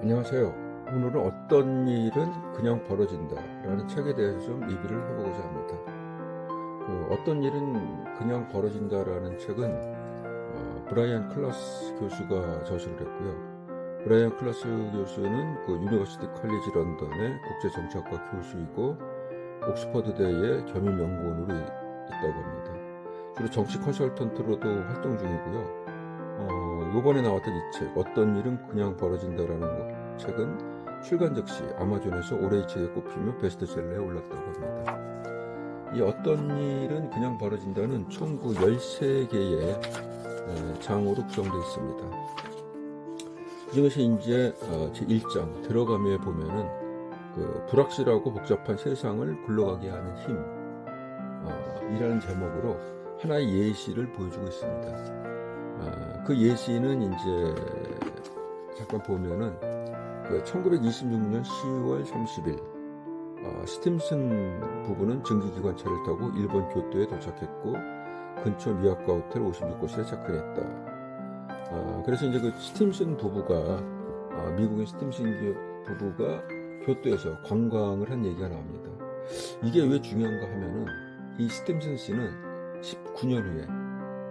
안녕하세요. 오늘은 어떤 일은 그냥 벌어진다 라는 책에 대해서 좀 리뷰를 해보고자 합니다. 어떤 일은 그냥 벌어진다 라는 책은 브라이언 클러스 교수가 저술을 했고요. 브라이언 클러스 교수는 유니버시티 컬리지 런던의 국제정치학과 교수이고 옥스퍼드대의 겸임 연구원으로 있다고 합니다. 주로 정치 컨설턴트로도 활동 중이고요. 요번에 나왔던 이 책 어떤 일은 그냥 벌어진다라는 책은 출간 즉시 아마존에서 올해의 책에 꼽히며 베스트셀러에 올랐다고 합니다. 이 어떤 일은 그냥 벌어진다는 총 13개의 장으로 구성되어 있습니다. 이 중에서 이제 제1장 들어가며 보면은 불확실하고 복잡한 세상을 굴러가게 하는 힘 이라는 제목으로 하나의 예시를 보여주고 있습니다. 그 예시는 이제 잠깐 보면은 1926년 10월 30일 스팀슨 부부는 증기기관차를 타고 일본 교토에 도착했고 근처 미야카 호텔 56곳에 체크했다. 그래서 이제 그 스팀슨 부부가 미국인 스팀슨 부부가 교토에서 관광을 한 얘기가 나옵니다. 이게 왜 중요한가 하면은 이 스팀슨 씨는 19년 후에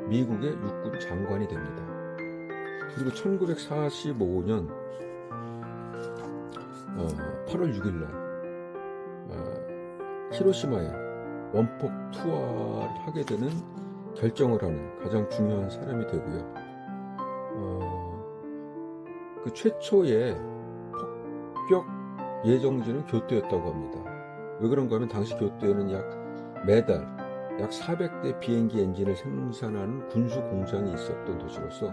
미국의 육군 장관이 됩니다. 그리고 1945년 8월 6일 날 히로시마에 원폭 투하를 하게 되는 결정을 하는 가장 중요한 사람이 되고요. 그 최초의 폭격 예정지는 교토였다고 합니다. 왜 그런가 하면 당시 교토에는 매달 약 400대 비행기 엔진을 생산하는 군수 공장이 있었던 도시로서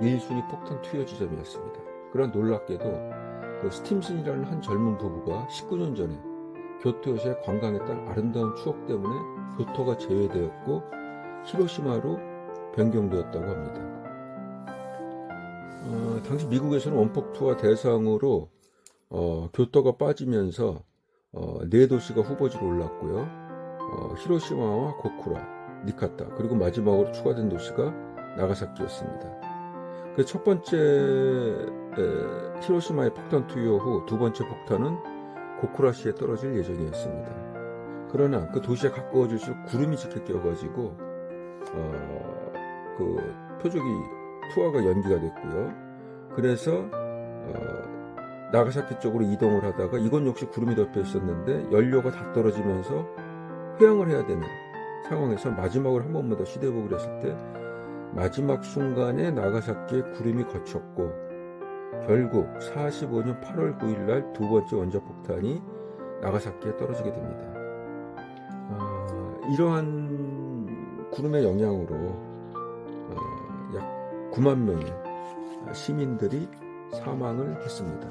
1순위 폭탄 투여 지점이었습니다. 그러나 놀랍게도 스팀슨이라는 한 젊은 부부가 19년 전에 교토에서의 관광했던 아름다운 추억 때문에 교토가 제외되었고 히로시마로 변경되었다고 합니다. 당시 미국에서는 원폭 투하 대상으로 교토가 빠지면서 4도시가 후보지로 올랐고요. 히로시마와 고쿠라, 니카타, 그리고 마지막으로 추가된 도시가 나가사키였습니다. 첫 번째 히로시마의 폭탄 투여 후 두 번째 폭탄은 고쿠라시에 떨어질 예정이었습니다. 그러나 그 도시에 가까워질수록 구름이 짙게 껴가지고 그 표적이 투하가 연기가 됐고요. 그래서 나가사키 쪽으로 이동을 하다가 이건 역시 구름이 덮여 있었는데 연료가 다 떨어지면서 회항을 해야 되는 상황에서 마지막으로 한 번만 더 시도해보기로 했을 때 마지막 순간에 나가사키에 구름이 걷혔고 결국 45년 8월 9일 날 두 번째 원자폭탄이 나가사키에 떨어지게 됩니다. 이러한 구름의 영향으로 약 9만 명의 시민들이 사망을 했습니다.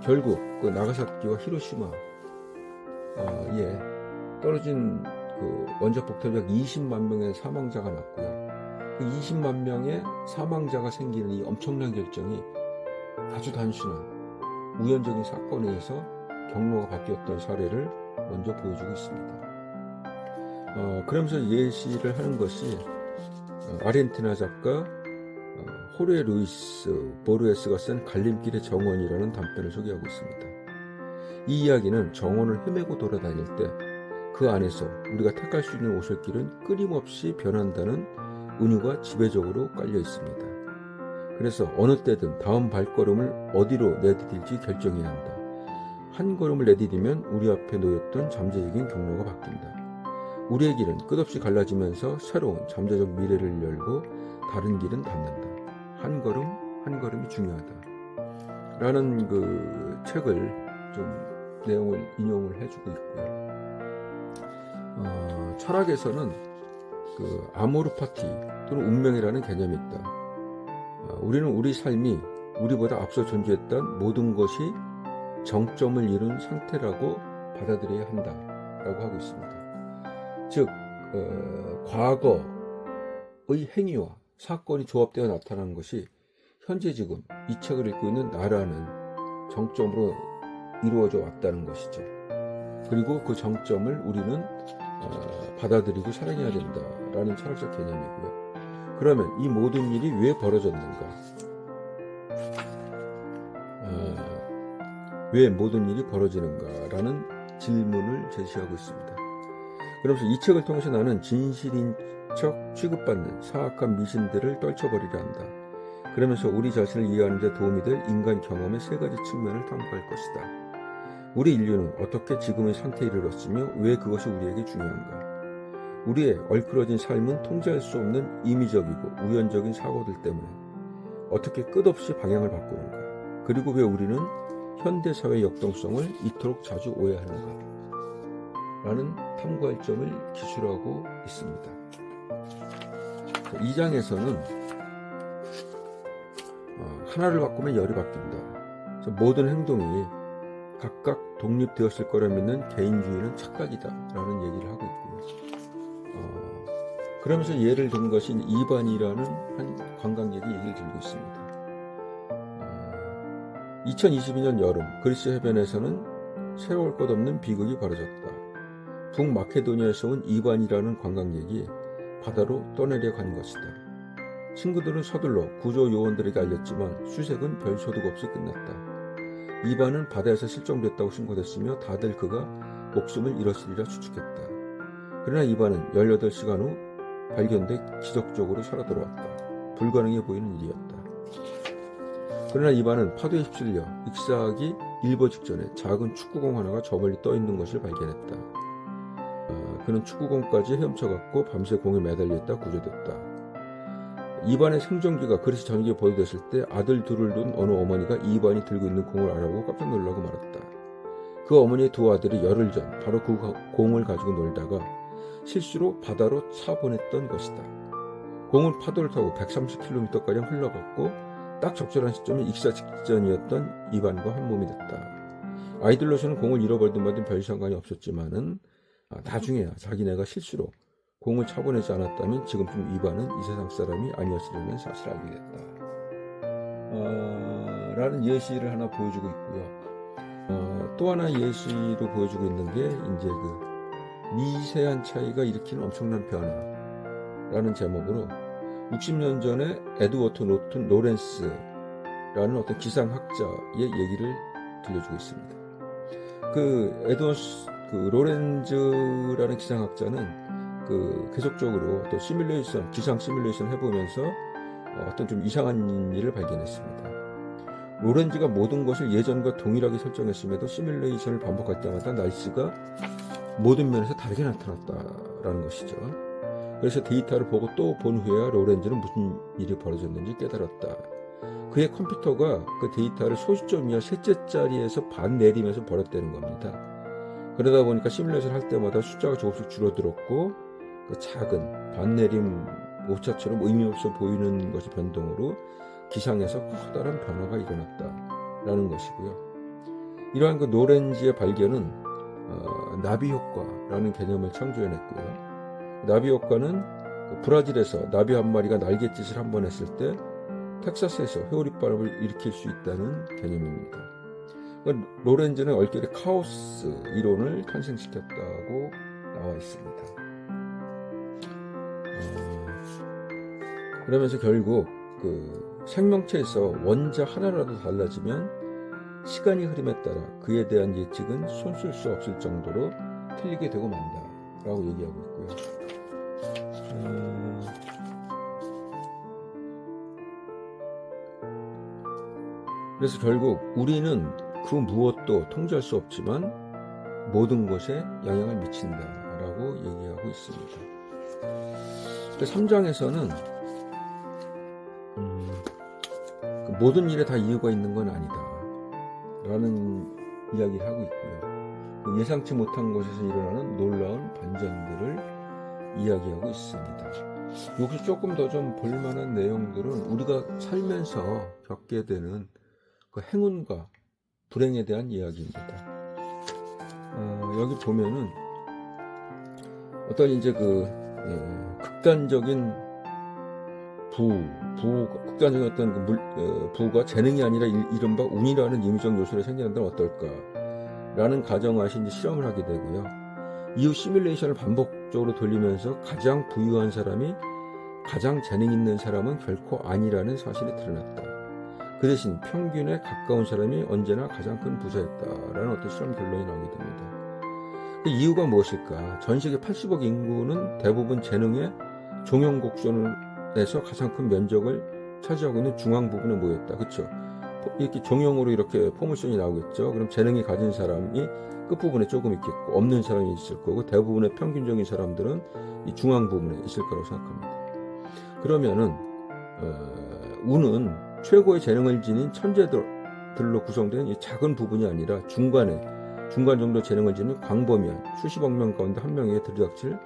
결국 그 나가사키와 히로시마에 떨어진 그 원자폭탄 약 20만 명의 사망자가 났고요. 그 20만 명의 사망자가 생기는 이 엄청난 결정이 아주 단순한 우연적인 사건에 의해서 경로가 바뀌었던 사례를 먼저 보여주고 있습니다. 그러면서 예시를 하는 것이 아르헨티나 작가 호르헤 루이스 보르헤스가 쓴 갈림길의 정원이라는 단편을 소개하고 있습니다. 이 이야기는 정원을 헤매고 돌아다닐 때 그 안에서 우리가 택할 수 있는 오솔길은 끊임없이 변한다는 은유가 지배적으로 깔려 있습니다. 그래서 어느 때든 다음 발걸음을 어디로 내디딜지 결정해야 한다. 한 걸음을 내디디면 우리 앞에 놓였던 잠재적인 경로가 바뀐다. 우리의 길은 끝없이 갈라지면서 새로운 잠재적 미래를 열고 다른 길은 닫는다. 한 걸음 한 걸음이 중요하다. 라는 그 책을 좀 내용을 인용을 해주고 있고요. 철학에서는 그 아모르 파티 또는 운명이라는 개념이 있다. 우리는 우리 삶이 우리보다 앞서 존재했던 모든 것이 정점을 이룬 상태라고 받아들여야 한다라고 하고 있습니다. 즉 과거의 행위와 사건이 조합되어 나타나는 것이 현재 지금 이 책을 읽고 있는 나라는 정점으로 이루어져 왔다는 것이죠. 그리고 그 정점을 우리는 받아들이고 사랑해야 된다라는 철학적 개념이고요. 그러면 이 모든 일이 왜 벌어졌는가? 왜 모든 일이 벌어지는가라는 질문을 제시하고 있습니다. 그러면서 이 책을 통해서 나는 진실인 척 취급받는 사악한 미신들을 떨쳐버리려 한다. 그러면서 우리 자신을 이해하는 데 도움이 될 인간 경험의 세 가지 측면을 탐구할 것이다. 우리 인류는 어떻게 지금의 상태에 이르렀으며 왜 그것이 우리에게 중요한가? 우리의 얼클어진 삶은 통제할 수 없는 임의적이고 우연적인 사고들 때문에 어떻게 끝없이 방향을 바꾸는가? 그리고 왜 우리는 현대사회의 역동성을 이토록 자주 오해하는가? 라는 탐구할 점을 기술하고 있습니다. 2장에서는 하나를 바꾸면 열이 바뀐다. 모든 행동이 각각 독립되었을 거라 믿는 개인주의는 착각이다 라는 얘기를 하고 있고요. 그러면서 예를 든 것이 이반이라는 한 관광객이 얘기를 들고 있습니다. 2022년 여름 그리스 해변에서는 새로울 것 없는 비극이 벌어졌다. 북마케도니아에서 온 이반이라는 관광객이 바다로 떠내려 간 것이다. 친구들은 서둘러 구조 요원들에게 알렸지만 수색은 별 소득 없이 끝났다. 이반은 바다에서 실종됐다고 신고됐으며 다들 그가 목숨을 잃었으리라 추측했다. 그러나 이반은 18시간 후 발견돼 기적적으로 살아 돌아왔다. 불가능해 보이는 일이었다. 그러나 이반은 파도에 휩쓸려 익사하기 일보 직전에 작은 축구공 하나가 저 멀리 떠 있는 것을 발견했다. 그는 축구공까지 헤엄쳐갔고 밤새 공에 매달려 있다 구조됐다. 이반의 생존기가 그리스 전역에 보도됐을 때 아들 둘을 둔 어느 어머니가 이반이 들고 있는 공을 알아보고 깜짝 놀라고 말았다. 그 어머니의 두 아들이 열흘 전 바로 그 공을 가지고 놀다가 실수로 바다로 차보냈던 것이다. 공은 파도를 타고 130km가량 흘러갔고 딱 적절한 시점에 익사 직전이었던 이반과 한 몸이 됐다. 아이들로서는 공을 잃어버리든 말든 별 상관이 없었지만은 나중에야 자기네가 실수로 공을 차보내지 않았다면 지금쯤 이반은 이 세상 사람이 아니었으려는 사실을 알게 됐다. 라는 예시를 하나 보여주고 있고요. 또 하나 예시로 보여주고 있는 게 이제 그 미세한 차이가 일으키는 엄청난 변화라는 제목으로 60년 전에 에드워드 노튼 로렌스라는 어떤 기상학자의 얘기를 들려주고 있습니다. 그 에드워드 로렌즈라는 기상학자는 계속적으로 또 기상 시뮬레이션 해보면서 어떤 좀 이상한 일을 발견했습니다. 로렌즈가 모든 것을 예전과 동일하게 설정했음에도 시뮬레이션을 반복할 때마다 날씨가 모든 면에서 다르게 나타났다라는 것이죠. 그래서 데이터를 보고 또 본 후에야 로렌즈는 무슨 일이 벌어졌는지 깨달았다. 그의 컴퓨터가 그 데이터를 소시점 이하 셋째 자리에서 반 내리면서 벌었다는 겁니다. 그러다 보니까 시뮬레이션 할 때마다 숫자가 조금씩 줄어들었고 그 작은 반내림 오차처럼 의미 없어 보이는 것이 변동으로 기상에서 커다란 변화가 일어났다라는 것이고요. 이러한 그 노렌즈의 발견은 나비 효과라는 개념을 창조해냈고요. 나비 효과는 브라질에서 나비 한 마리가 날갯짓을 한 번 했을 때 텍사스에서 회오리바람을 일으킬 수 있다는 개념입니다. 로렌즈는 얼결에 카오스 이론을 탄생시켰다고 나와 있습니다. 그러면서 결국 그 생명체에서 원자 하나라도 달라지면 시간이 흐름에 따라 그에 대한 예측은 손쓸 수 없을 정도로 틀리게 되고 만다라고 얘기하고 있고요. 그래서 결국 우리는 그 무엇도 통제할 수 없지만 모든 것에 영향을 미친다라고 얘기하고 있습니다. 3장에서는 모든 일에 다 이유가 있는 건 아니다 라는 이야기를 하고 있고요. 예상치 못한 곳에서 일어나는 놀라운 반전들을 이야기하고 있습니다. 여기서 조금 더 좀 볼만한 내용들은 우리가 살면서 겪게 되는 그 행운과 불행에 대한 이야기입니다. 여기 보면은 어떤 이제 극단적인 극단적인 어떤 부가 재능이 아니라 이른바 운이라는 임의적 요소를 생겨난다면 어떨까라는 가정하에 이제 실험을 하게 되고요. 이후 시뮬레이션을 반복적으로 돌리면서 가장 부유한 사람이 가장 재능 있는 사람은 결코 아니라는 사실이 드러났다. 그 대신 평균에 가까운 사람이 언제나 가장 큰 부자였다라는 어떤 실험 결론이 나오게 됩니다. 그 이유가 무엇일까? 전 세계 80억 인구는 대부분 재능의 종용 곡선에서 가장 큰 면적을 차지하고 있는 중앙 부분에 모였다. 그렇죠? 이렇게 종용으로 이렇게 포물선이 나오겠죠. 그럼 재능이 가진 사람이 끝부분에 조금 있겠고 없는 사람이 있을 거고 대부분의 평균적인 사람들은 이 중앙 부분에 있을 거라고 생각합니다. 그러면은 운은 최고의 재능을 지닌 천재들로 구성된 이 작은 부분이 아니라 중간 정도 재능을 지닌 광범위한 수십억 명 가운데 한 명에게 들이닥칠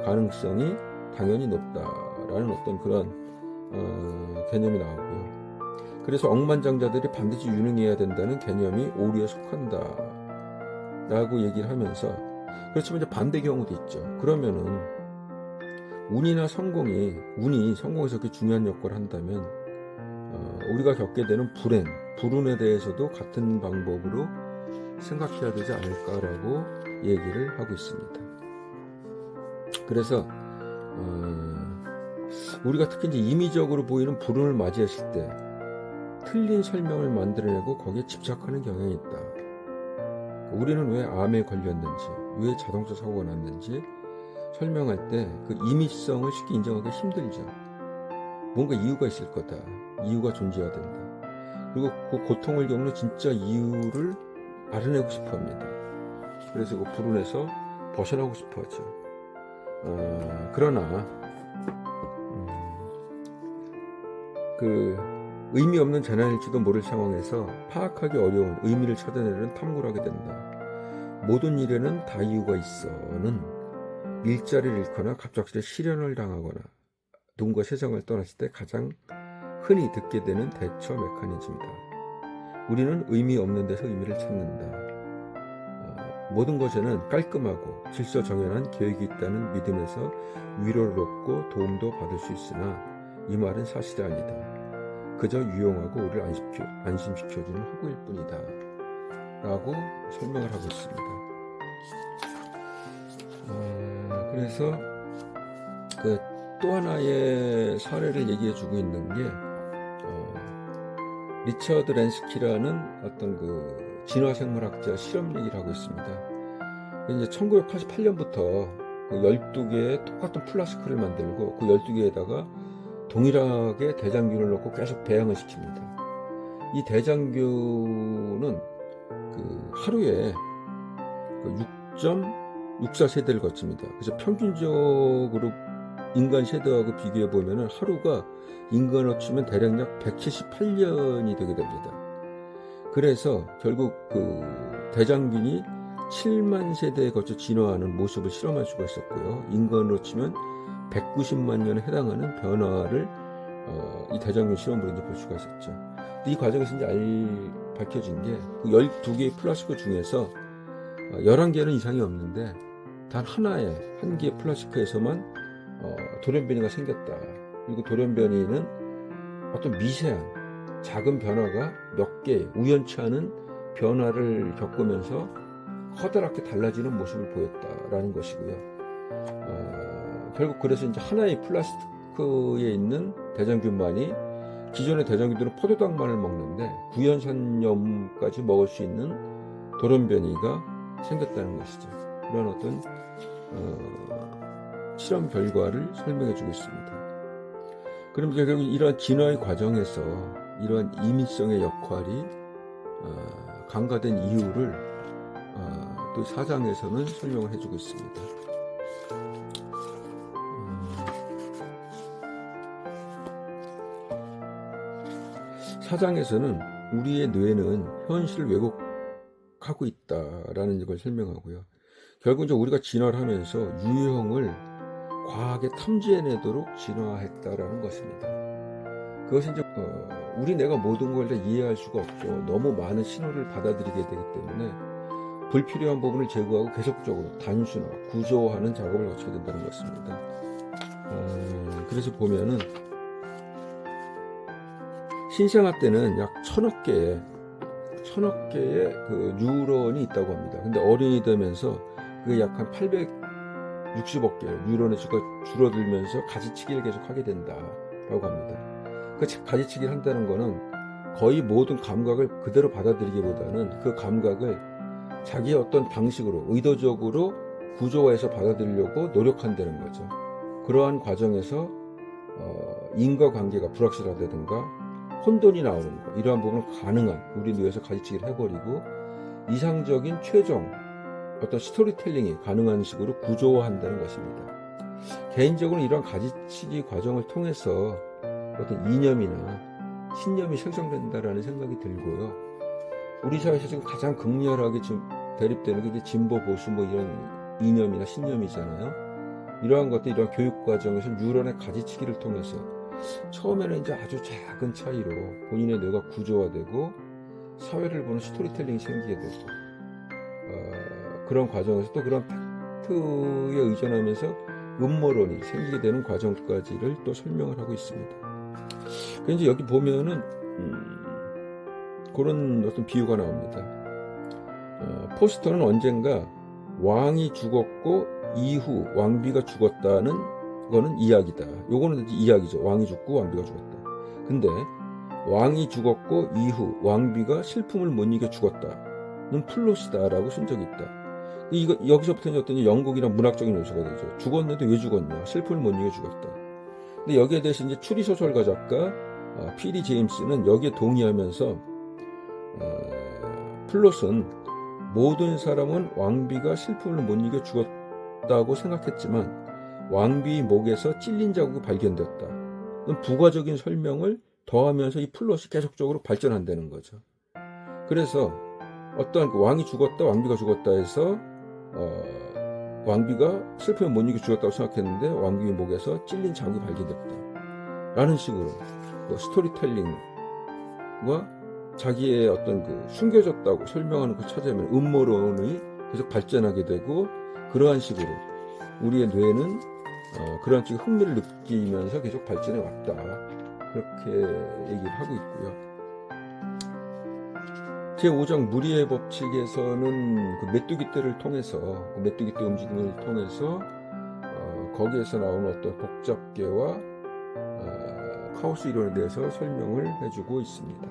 가능성이 당연히 높다라는 어떤 그런 개념이 나오고요. 그래서 억만장자들이 반드시 유능해야 된다는 개념이 오류에 속한다 라고 얘기를 하면서, 그렇지만 이제 반대 경우도 있죠. 그러면은 운이 성공에서 그렇게 중요한 역할을 한다면 우리가 겪게 되는 불운에 대해서도 같은 방법으로 생각해야 되지 않을까라고 얘기를 하고 있습니다. 그래서 우리가 특히 이제 임의적으로 보이는 불운을 맞이했을 때 틀린 설명을 만들어내고 거기에 집착하는 경향이 있다. 우리는 왜 암에 걸렸는지, 왜 자동차 사고가 났는지 설명할 때 그 임의성을 쉽게 인정하기 힘들죠. 뭔가 이유가 있을 거다. 이유가 존재해야 된다. 그리고 그 고통을 겪는 진짜 이유를 알아내고 싶어 합니다. 그래서 그 불운에서 벗어나고 싶어 하죠. 그러나 그 의미 없는 재난일지도 모를 상황에서 파악하기 어려운 의미를 찾아내는 탐구를 하게 된다. 모든 일에는 다 이유가 있어는 일자리를 잃거나 갑작스레 실현을 당하거나 누군가 세상을 떠났을 때 가장 흔히 듣게 되는 대처 메커니즘이다. 우리는 의미 없는 데서 의미를 찾는다. 모든 것에는 깔끔하고 질서 정연한 계획이 있다는 믿음에서 위로를 얻고 도움도 받을 수 있으나 이 말은 사실이 아니다. 그저 유용하고 우리를 안심시켜주는 허구일 뿐이다 라고 설명을 하고 있습니다. 그래서 그 또 하나의 사례를 얘기해 주고 있는 게 리처드 랜스키라는 어떤 그 진화생물학자 실험 얘기를 하고 있습니다. 이제 1988년부터 그 12개의 똑같은 플라스크를 만들고 그 12개에다가 동일하게 대장균을 넣고 계속 배양을 시킵니다. 이 대장균은 그 하루에 그 6.64세대를 거칩니다. 그래서 평균적으로 인간 세대하고 비교해 보면은 하루가 인간으로 치면 대략 178년이 되게 됩니다. 그래서 결국 그 대장균이 7만 세대에 걸쳐 진화하는 모습을 실험할 수가 있었고요. 인간으로 치면 190만 년에 해당하는 변화를 이 대장균 실험으로 이제 볼 수가 있었죠. 근데 이 과정에서 이제 밝혀진 게 그 12개의 플라스크 중에서 11개는 이상이 없는데 단 한 개의 플라스크에서만 돌연변이가 생겼다. 그리고 돌연변이는 어떤 미세한 작은 변화가 몇 개 우연치 않은 변화를 겪으면서 커다랗게 달라지는 모습을 보였다라는 것이고요. 결국 그래서 이제 하나의 플라스틱에 있는 대장균만이 기존의 대장균들은 포도당만을 먹는데 구연산염까지 먹을 수 있는 돌연변이가 생겼다는 것이죠. 그런 어떤 실험 결과를 설명해주고 있습니다. 그럼 결국 이러한 진화의 과정에서 이러한 임의성의 역할이 간과된 이유를 또 4장에서는 설명을 해주고 있습니다. 4장에서는 우리의 뇌는 현실을 왜곡하고 있다라는 걸 설명하고요. 결국 이제 우리가 진화를 하면서 유형을 과하게 탐지해내도록 진화했다라는 것입니다. 그것은 이제 우리 뇌가 모든 걸 다 이해할 수가 없고 너무 많은 신호를 받아들이게 되기 때문에 불필요한 부분을 제거하고 계속적으로 단순화, 구조화하는 작업을 거치게 된다는 것입니다. 그래서 보면은 신생아 때는 약 1000억 개의 그 뉴런이 있다고 합니다. 근데 어린이 되면서 그게 약 한 860억 개 뉴런의 수가 줄어들면서 가지치기를 계속 하게 된다라고 합니다. 그 가지치기를 한다는 거는 거의 모든 감각을 그대로 받아들이기보다는 그 감각을 자기의 어떤 방식으로 의도적으로 구조화해서 받아들이려고 노력한다는 거죠. 그러한 과정에서 인과관계가 불확실하다든가 혼돈이 나오는 거, 이러한 부분을 가능한 우리 뇌에서 가지치기를 해버리고 이상적인 최종 어떤 스토리텔링이 가능한 식으로 구조화한다는 것입니다. 개인적으로 이러한 가지치기 과정을 통해서 어떤 이념이나 신념이 생성된다라는 생각이 들고요. 우리 사회에서 지금 가장 극렬하게 지금 대립되는 게 이제 진보 보수 뭐 이런 이념이나 신념이잖아요. 이러한 것들, 이러한 교육 과정에서 뉴런의 가지치기를 통해서 처음에는 이제 아주 작은 차이로 본인의 뇌가 구조화되고 사회를 보는 스토리텔링이 생기게 되고 그런 과정에서 또 그런 팩트에 의존하면서 음모론이 생기게 되는 과정까지를 또 설명을 하고 있습니다. 그래서 여기 보면은 그런 어떤 비유가 나옵니다. 포스터는 언젠가 왕이 죽었고 이후 왕비가 죽었다는 거는 이야기다. 요거는 이야기죠. 왕이 죽고 왕비가 죽었다. 근데 왕이 죽었고 이후 왕비가 슬픔을 못 이겨 죽었다는 플롯이다라고 쓴 적이 있다. 이거 여기서부터는 어떤 영국이랑 문학적인 요소가 되죠. 죽었는데 왜 죽었냐? 슬픔을 못 이겨 죽었다. 근데 여기에 대해서 이제 추리소설가 작가 피리 제임스는 여기에 동의하면서 플롯은 모든 사람은 왕비가 슬픔을 못 이겨 죽었다고 생각했지만 왕비의 목에서 찔린 자국이 발견됐다. 부가적인 설명을 더하면서 이 플롯이 계속적으로 발전한다는 거죠. 그래서 어떤 왕이 죽었다, 왕비가 죽었다 해서 왕비가 슬픔을 못 이겨 죽었다고 생각했는데 왕비의 목에서 찔린 자국이 발견됐다. 라는 식으로 스토리텔링과 자기의 어떤 그 숨겨졌다고 설명하는 그 찾아내면 음모론이 계속 발전하게 되고 그러한 식으로 우리의 뇌는 그런 쪽에 흥미를 느끼면서 계속 발전해 왔다. 그렇게 얘기를 하고 있고요. 제5장 무리의 법칙에서는 그 메뚜기 떼를 통해서 그 메뚜기 떼 움직임을 통해서 거기에서 나오는 어떤 복잡계와 카오스 이론에 대해서 설명을 해주고 있습니다.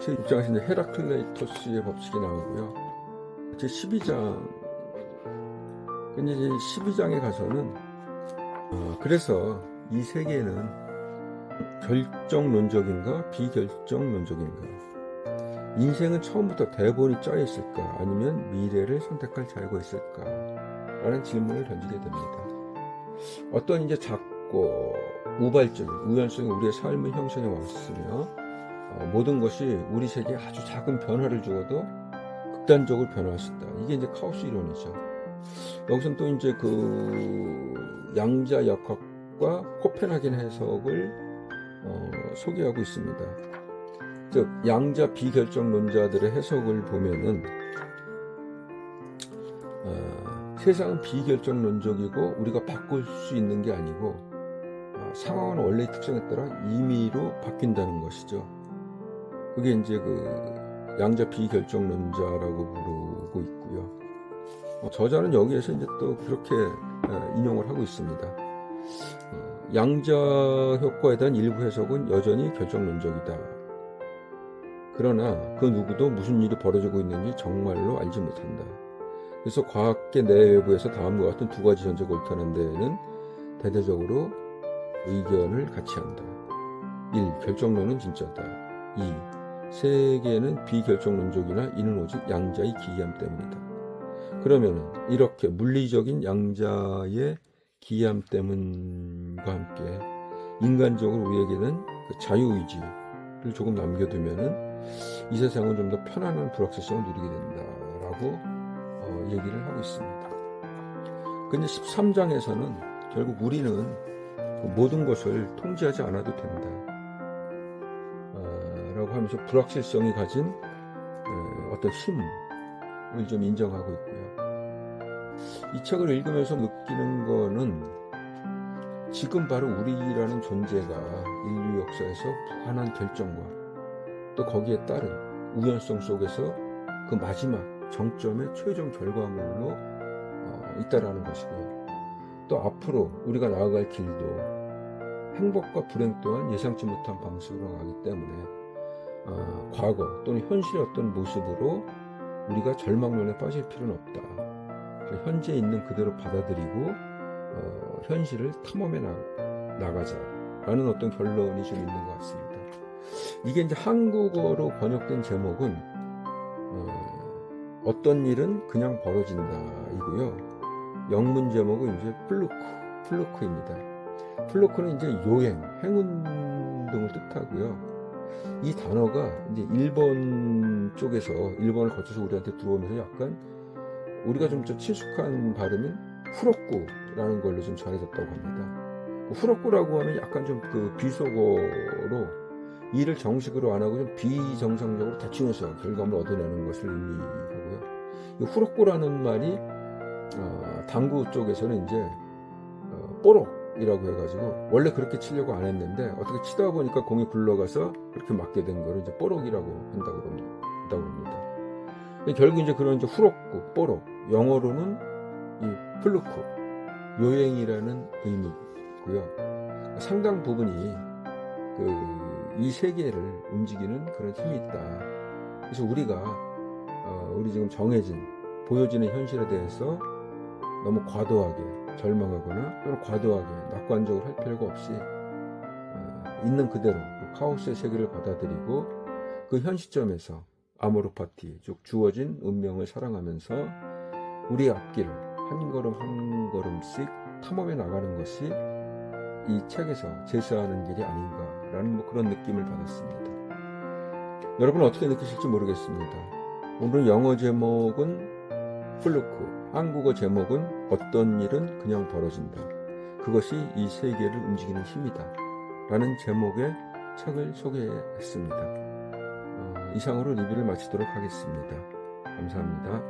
제 입장에서 이제 헤라클레이토스의 법칙이 나오고요. 제 12장, 근데 이제 12장에 가서는 그래서 이 세계는 결정론적인가 비결정론적인가? 인생은 처음부터 대본이 짜여 있을까? 아니면 미래를 선택할 자유가 있을까? 라는 질문을 던지게 됩니다. 어떤 이제 작고 우발적인 우연성이 우리의 삶을 형성해 왔으며 모든 것이 우리 세계에 아주 작은 변화를 주어도 극단적으로 변화할 수 있다. 이게 이제 카오스 이론이죠. 여기서는 또 이제 그 양자 역학과 코펜하겐 해석을 소개하고 있습니다. 즉 양자 비결정론자들의 해석을 보면은 세상은 비결정론적이고 우리가 바꿀 수 있는 게 아니고 상황은 원래의 특성에 따라 임의로 바뀐다는 것이죠. 그게 이제 그 양자 비결정론자라고 부르고 있고요. 저자는 여기에서 이제 또 그렇게 인용을 하고 있습니다. 양자 효과에 대한 일부 해석은 여전히 결정론적이다. 그러나 그 누구도 무슨 일이 벌어지고 있는지 정말로 알지 못한다. 그래서 과학계 내외부에서 다음과 같은 두 가지 전제가 옳다는 데에는 대대적으로 의견을 같이 한다. 1. 결정론은 진짜다. 2. 세계는 비결정론적이나 이는 오직 양자의 기이함 때문이다. 그러면 이렇게 물리적인 양자의 기이함 때문과 함께 인간적으로 우리에게는 그 자유의지를 조금 남겨두면은 이 세상은 좀 더 편안한 불확실성을 누리게 된다라고 얘기를 하고 있습니다. 근데 13장에서는 결국 우리는 모든 것을 통제하지 않아도 된다 라고 하면서 불확실성이 가진 어떤 힘을 좀 인정하고 있고요. 이 책을 읽으면서 느끼는 거는 지금 바로 우리라는 존재가 인류 역사에서 무한한 결정과 또 거기에 따른 우연성 속에서 그 마지막 정점의 최종 결과물로 있다라는 것이고요. 또 앞으로 우리가 나아갈 길도 행복과 불행 또한 예상치 못한 방식으로 가기 때문에 과거 또는 현실의 어떤 모습으로 우리가 절망론에 빠질 필요는 없다. 현재에 있는 그대로 받아들이고 현실을 탐험해 나가자라는 어떤 결론이 좀 있는 것 같습니다. 이게 이제 한국어로 번역된 제목은 어떤 일은 그냥 벌어진다 이고요. 영문 제목은 이제 플루크입니다. 플루크는 이제 요행, 행운 등을 뜻하고요. 이 단어가 이제 일본 쪽에서 일본을 거쳐서 우리한테 들어오면서 약간 우리가 좀 친숙한 발음인 후럭구라는 걸로 좀 전해졌다고 합니다. 후럭구라고 하면 약간 좀 그 비속어로 일을 정식으로 안 하고 좀 비정상적으로 대충 해서 결과물을 얻어내는 것을 의미하고요. 이 후럭구라는 말이 당구 쪽에서는 이제 뽀록이라고 해가지고 원래 그렇게 치려고 안 했는데 어떻게 치다 보니까 공이 굴러가서 그렇게 맞게 된 거를 이제 뽀록이라고 한다고 합니다. 결국 이제 그런 이제 후럭구, 뽀록, 영어로는 이 플루크, 요행이라는 의미고요. 상당 부분이 이 세계를 움직이는 그런 힘이 있다. 그래서 우리가 우리 지금 정해진 보여지는 현실에 대해서 너무 과도하게 절망하거나 또는 과도하게 낙관적으로 할 필요가 없이 있는 그대로 카오스의 세계를 받아들이고 그 현 시점에서 아모르 파티, 즉 주어진 운명을 사랑하면서 우리의 앞길을 한 걸음 한 걸음씩 탐험해 나가는 것이 이 책에서 제시하는 길이 아닌가라는 그런 느낌을 받았습니다. 여러분은 어떻게 느끼실지 모르겠습니다. 오늘 영어 제목은 플루크, 한국어 제목은 어떤 일은 그냥 벌어진다. 그것이 이 세계를 움직이는 힘이다. 라는 제목의 책을 소개했습니다. 이상으로 리뷰를 마치도록 하겠습니다. 감사합니다.